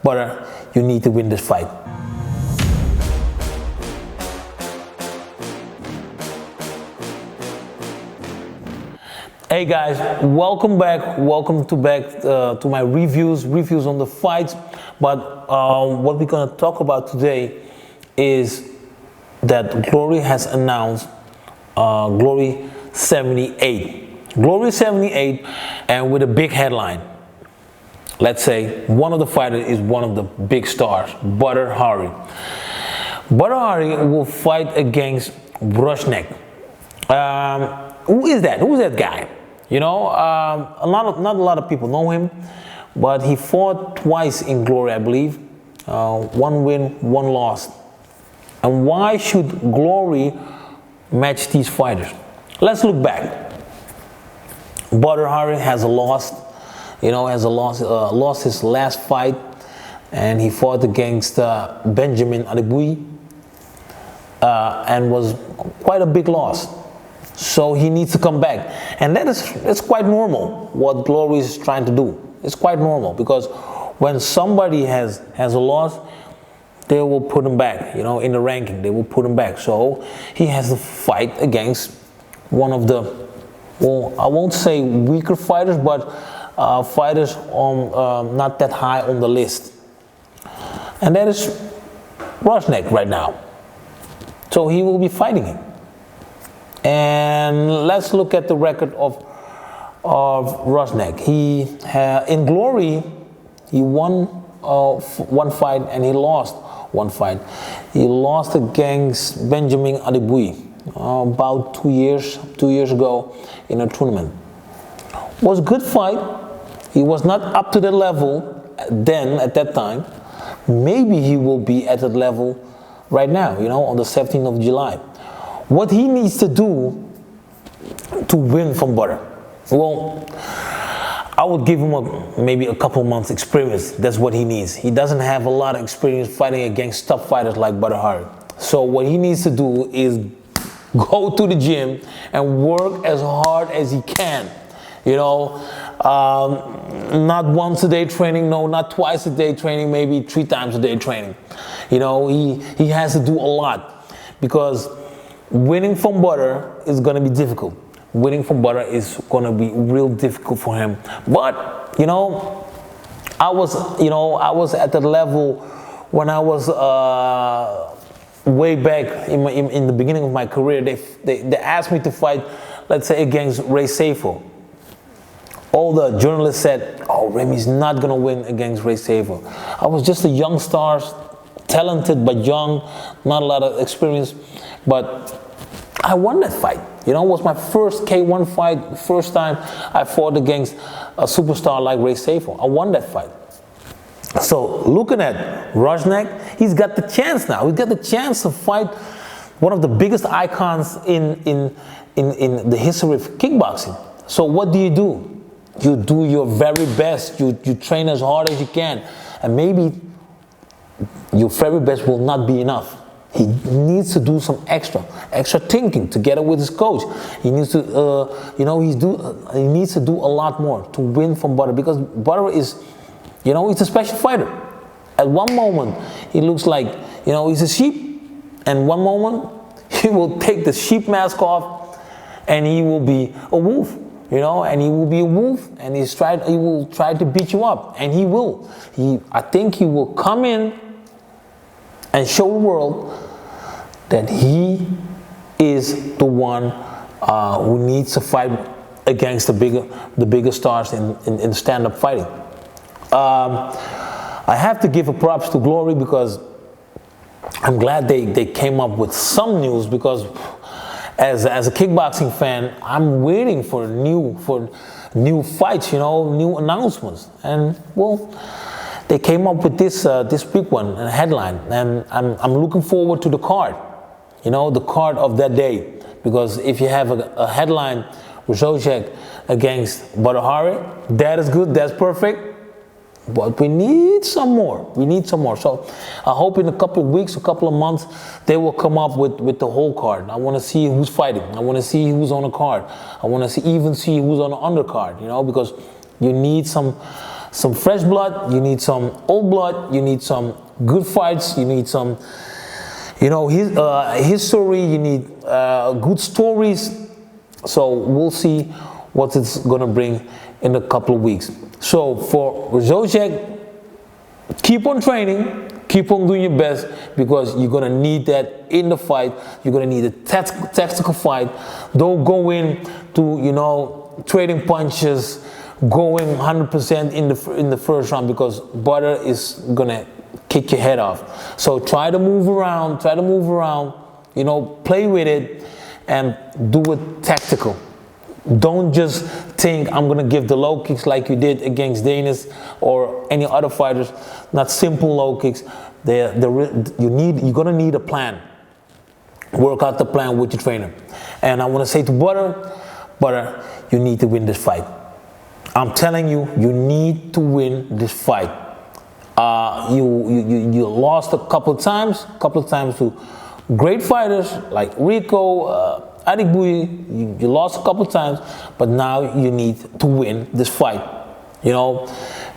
Badr, you need to win this fight. Hey guys, welcome back. Welcome back to my reviews on the fights. But what we're gonna talk about today is that Glory has announced Glory 78. Glory 78, and with a big headline. Let's say one of the fighters is one of the big stars, Badr Hari. Badr Hari will fight against Wrzosek. Who is that? Who is that guy? You know, not a lot of people know him, but he fought twice in Glory, I believe. One win, one loss. And why should Glory match these fighters? Let's look back. Badr Hari has a loss. Lost his last fight, and he fought against Benjamin Adegbuyi, and was quite a big loss. So he needs to come back, and it's quite normal what Glory is trying to do. It's quite normal because when somebody has a loss, they will put him back. You know, in the ranking, they will put him back. So he has to fight against one of the, well, I won't say weaker fighters, but fighters on not that high on the list, and that is Wrzosek right now. So he will be fighting him. And let's look at the record of Wrzosek. He in Glory, he won one fight and he lost one fight. He lost against Benjamin Adegbuyi about 2 years ago in a tournament. Was a good fight. He was not up to the level then at that time. Maybe he will be at that level right now, you know, on the 17th of July. What he needs to do to win from Badr? Well, I would give him maybe a couple months experience. That's what he needs. He doesn't have a lot of experience fighting against top fighters like Badr Hari. So what he needs to do is go to the gym and work as hard as he can. You know, not once a day training, no, not twice a day training, maybe 3 times a day training. You know, he has to do a lot because winning from Badr is going to be difficult. Winning from Badr is going to be real difficult for him. But, you know, I was at that level when I was way back in the beginning of my career. They asked me to fight, let's say, against Ray Safo. All the journalists said, oh, Remy's not going to win against Ray Safo. I was just a young star, talented but young, not a lot of experience. But I won that fight. You know, it was my first K1 fight, first time I fought against a superstar like Ray Safo. I won that fight. So looking at Wrzosek, he's got the chance now. He's got the chance to fight one of the biggest icons in the history of kickboxing. So what do? You do your very best. You train as hard as you can. And maybe your very best will not be enough. He needs to do some extra thinking together with his coach. He needs to, he needs to do a lot more to win from Badr, because Badr is, you know, he's a special fighter. At one moment, he looks like, you know, he's a sheep, and one moment he will take the sheep mask off, and he will be a wolf. You know, and he will be a wolf, and he will try to beat you up, and he will. I think he will come in and show the world that he is the one who needs to fight against the bigger stars in stand-up fighting. I have to give a props to Glory, because I'm glad they came up with some news, because as a kickboxing fan, I'm waiting for new fights, you know, new announcements. And well, they came up with this big one, a headline, and I'm looking forward to the card, you know, the card of that day. Because if you have a headline, Wrzosek against Badr Hari, that is good, that's perfect. But we need some more. We need some more. So I hope in a couple of weeks, a couple of months, they will come up with the whole card. I want to see who's fighting. I want to see who's on the card. I want to even see who's on the undercard, you know, because you need some some fresh blood, you need some old blood, you need some good fights, you need some, you know, history, you need good stories. So we'll see what it's gonna bring in a couple of weeks. So for Wrzosek, keep on training, keep on doing your best, because you're gonna need that in the fight. You're gonna need a tactical fight. Don't go in to, you know, trading punches, going 100% in the first round, because Badr is gonna kick your head off. So try to move around, you know, play with it and do it tactical. Don't just think I'm gonna give the low kicks like you did against Danis or any other fighters. Not simple low kicks. You're gonna need a plan. Work out the plan with your trainer. And I want to say to Badr, you need to win this fight. I'm telling you, you need to win this fight. You lost a couple of times to great fighters like Rico, Arkadiusz. You lost a couple of times, but now you need to win this fight. You know,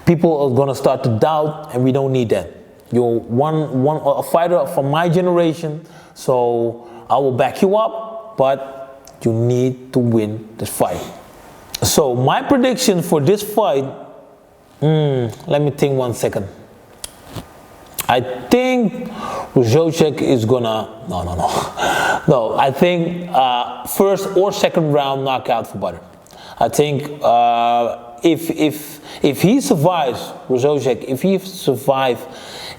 people are gonna start to doubt, and we don't need that. You're a fighter from my generation, so I will back you up, but you need to win this fight. So my prediction for this fight, let me think 1 second. I think Wrzosek is gonna, no, I think first or second round knockout for Badr. I think if he survives, Wrzosek, if he survives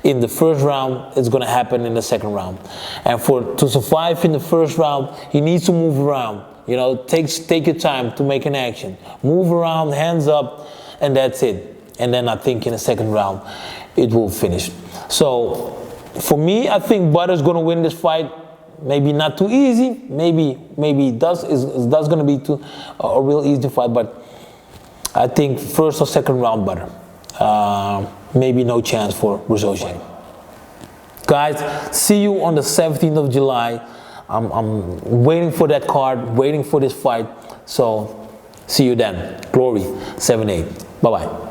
in the first round, it's gonna happen in the second round. And to survive in the first round, he needs to move around. You know, take your time to make an action. Move around, hands up, and that's it. And then I think in the second round, it will finish. So for me, I think Badr's gonna win this fight. Maybe not too easy. Maybe that's gonna be a real easy fight. But I think first or second round Badr. Maybe no chance for Wrzosek. Guys, see you on the 17th of July. I'm waiting for that card, waiting for this fight. So see you then. Glory 7-8. Bye-bye.